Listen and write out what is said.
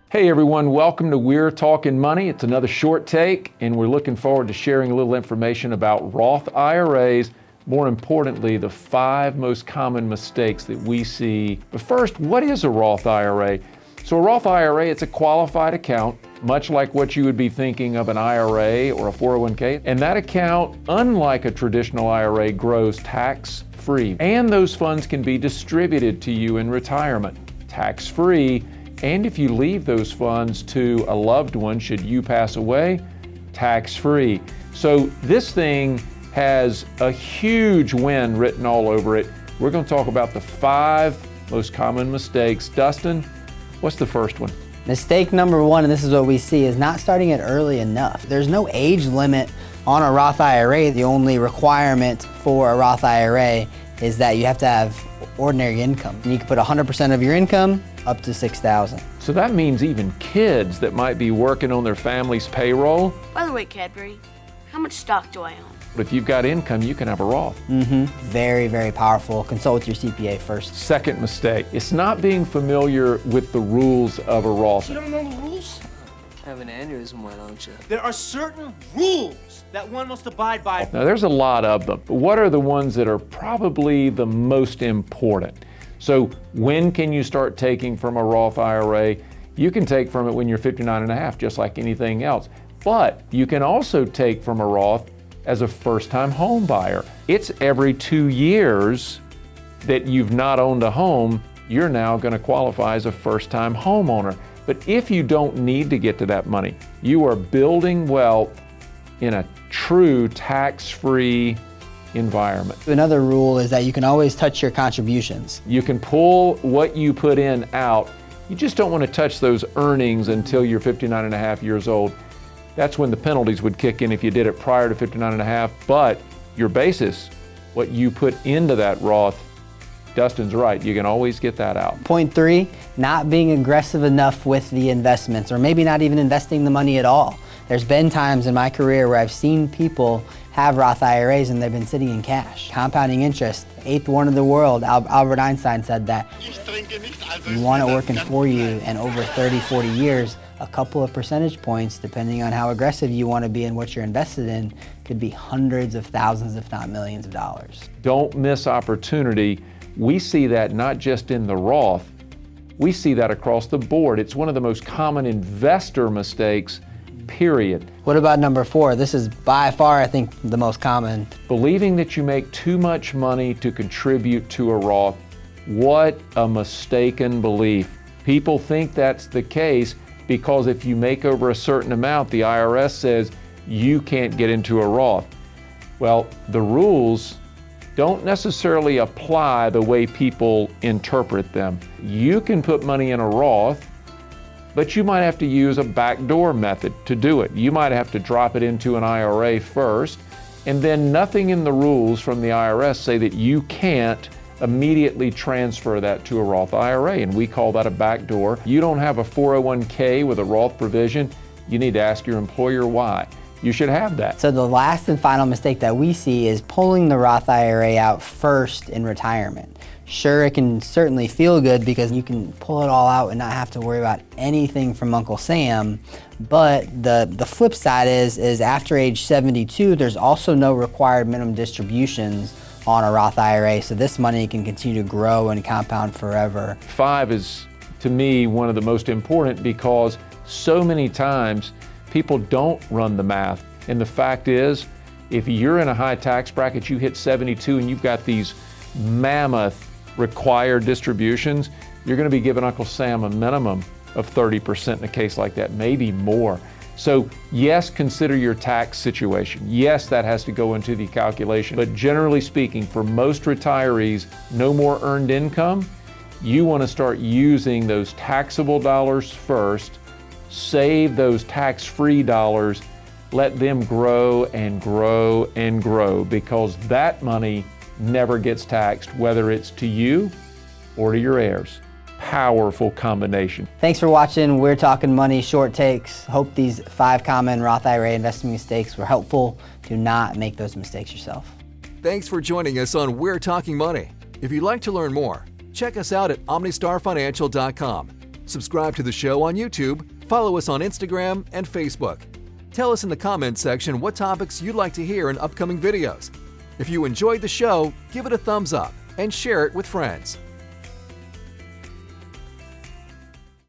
Hey everyone, welcome to We're Talking Money. It's another short take, and we're looking forward to sharing a little information about Roth IRAs. More importantly, the 5 most common mistakes that we see. But first, what is a Roth IRA? So a Roth IRA, it's a qualified account, much like what you would be thinking of an IRA or a 401k. And that account, unlike a traditional IRA, grows tax-free. And those funds can be distributed to you in retirement, tax-free. And if you leave those funds to a loved one, should you pass away, tax-free. So this thing has a huge win written all over it. We're going to talk about the 5 most common mistakes. Dustin, what's the first one? Mistake number 1, and this is what we see, is not starting it early enough. There's no age limit on a Roth IRA. The only requirement for a Roth IRA is that you have to have ordinary income. And you can put 100% of your income up to $6,000. So that means even kids that might be working on their family's payroll. By the way, Cadbury, how much stock do I own? If you've got income, you can have a Roth. Very, very powerful. Consult with your CPA first. Second mistake, it's not being familiar with the rules of a Roth. You don't know the rules? Have an aneurysm, why don't you? There are certain rules that one must abide by. Now there's a lot of them, but what are the ones that are probably the most important? So when can you start taking from a Roth IRA? You can take from it when you're 59 and a half, just like anything else. But you can also take from a Roth as a first-time home buyer. It's every 2 years that you've not owned a home, you're now going to qualify as a first-time homeowner. But if you don't need to get to that money, you are building wealth in a true tax-free environment. Another rule is that you can always touch your contributions. You can pull what you put in out. You just don't want to touch those earnings until you're 59 and a half years old. That's when the penalties would kick in if you did it prior to 59 and a half. But your basis, what you put into that Roth, Dustin's right, you can always get that out. Point 3, not being aggressive enough with the investments, or maybe not even investing the money at all. There's been times in my career where I've seen people have Roth IRAs and they've been sitting in cash. Compounding interest, 8th wonder of the world. Albert Einstein said that. You want it working for you, and over 30, 40 years, a couple of percentage points, depending on how aggressive you want to be and what you're invested in, could be hundreds of thousands, if not millions of dollars. Don't miss opportunity. We see that not just in the Roth, we see that across the board. It's one of the most common investor mistakes, period. What about number 4? This is by far, I think, the most common. Believing that you make too much money to contribute to a Roth. What a mistaken belief. People think that's the case because if you make over a certain amount, the IRS says you can't get into a Roth. Well, the rules don't necessarily apply the way people interpret them. You can put money in a Roth, but you might have to use a backdoor method to do it. You might have to drop it into an IRA first, and then nothing in the rules from the IRS say that you can't immediately transfer that to a Roth IRA, and we call that a backdoor. You don't have a 401k with a Roth provision, you need to ask your employer why. You should have that. So the last and final mistake that we see is pulling the Roth IRA out first in retirement. Sure, it can certainly feel good because you can pull it all out and not have to worry about anything from Uncle Sam, but the flip side is after age 72, there's also no required minimum distributions on a Roth IRA, so this money can continue to grow and compound forever. 5 is, to me, one of the most important because so many times people don't run the math. And the fact is, if you're in a high tax bracket, you hit 72 and you've got these mammoth required distributions, you're going to be giving Uncle Sam a minimum of 30% in a case like that, maybe more. So yes, consider your tax situation. Yes, that has to go into the calculation. But generally speaking, for most retirees, no more earned income. You want to start using those taxable dollars first, save those tax-free dollars, let them grow and grow and grow, because that money never gets taxed, whether it's to you or to your heirs. Powerful combination. Thanks for watching We're Talking Money Short Takes. Hope these 5 common Roth IRA investing mistakes were helpful. Do not make those mistakes yourself. Thanks for joining us on We're Talking Money. If you'd like to learn more, check us out at omnistarfinancial.com. Subscribe to the show on YouTube, follow us on Instagram and Facebook. Tell us in the comments section what topics you'd like to hear in upcoming videos. If you enjoyed the show, give it a thumbs up and share it with friends.